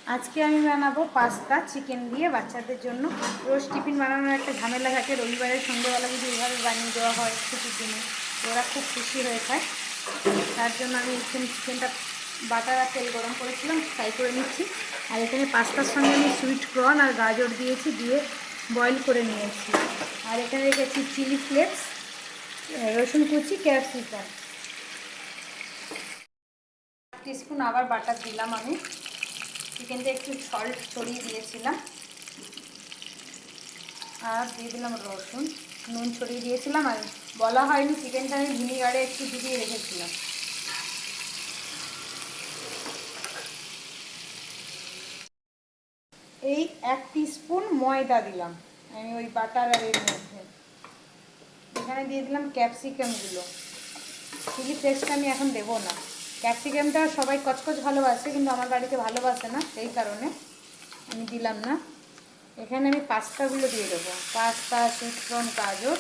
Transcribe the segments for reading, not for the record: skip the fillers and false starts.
আজকে আমি বানাবো পাস্তা চিকেন দিয়ে বাচ্চাদের জন্য। রোজ টিফিন বানানোর একটা ঝামেলা থাকে, রবিবারের সন্ধ্যেবেলা যদি এইভাবে বানিয়ে দেওয়া হয় ছুটির দিনে ওরা খুব খুশি হয়ে যায়। তার জন্য আমি চিকেনটা বাটার আর তেল গরম করেছিলাম, ফ্রাই করে নিচ্ছি। আর এখানে পাস্তার সঙ্গে আমি সুইট কর্ন আর গাজর দিয়েছি, দিয়ে বয়েল করে নিয়েছি। আর এখানে রেখেছি চিলি ফ্লেক্স, রসুন কুচি, ক্যাপসিকাম। টিস্পুন আবার বাটার দিলাম আমি। চিকেনটা একটু সল্ট ছড়িয়ে দিয়েছিলাম, আর দিয়ে দিলাম রসুন, নুন ছড়িয়ে দিয়েছিলাম। আর বলা হয়নি চিকেনটা আমি ভিনিগারে একটু ডুবিয়ে রেখেছিলাম। এই 1 টিস্পুন ময়দা দিলাম আমি ওই বাটার আর এর মধ্যে। এখানে দিয়ে দিলাম ক্যাপসিকামগুলো। চিলি ফ্লেক্সটা আমি এখন দেবো না। ক্যাপসিকামটা সবাই কচকচ ভালোবাসে, কিন্তু আমার বাড়িতে ভালোবাসে না, সেই কারণে আমি দিলাম না। এখানে আমি পাস্তাগুলো দিয়ে দেবো, পাস্তা, সুইট কর্ন, গাজর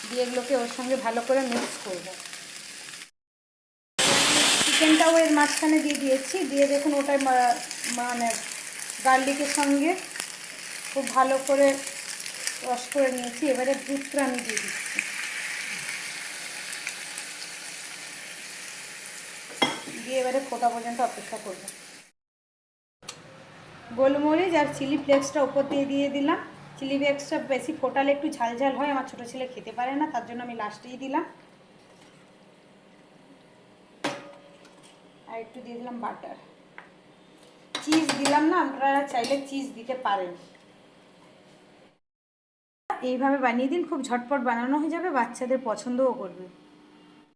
দিয়ে এগুলোকে ওর সঙ্গে ভালো করে মিক্স করবো। চিকেনটাও এর মাঝখানে দিয়ে দিয়েছি, দিয়ে দেখুন ওটাই মানে গার্লিকের সঙ্গে খুব ভালো করে রস করে নিয়েছি। এবারে দুধটা আমি দিয়ে দিচ্ছি, দিয়ে এবারে ফোটা পর্যন্ত অপেক্ষা করব। গোলমরিচ আর চিলি ফ্লেক্সটা উপর দিয়ে দিলাম। চিলি ফ্লেক্সটা বেশি ফোটালে একটু ঝাল ঝাল হয়, আমার ছোটো ছেলে খেতে পারে না, তার জন্য আমি লাস্টেই দিলাম। আর একটু দিয়ে দিলাম বাটার। চিজ দিলাম না, আপনারা চাইলে চিজ দিতে পারেন। এইভাবে বানিয়ে দিন, খুব ঝটপট বানানো হয়ে যাবে, বাচ্চাদের পছন্দও করবে।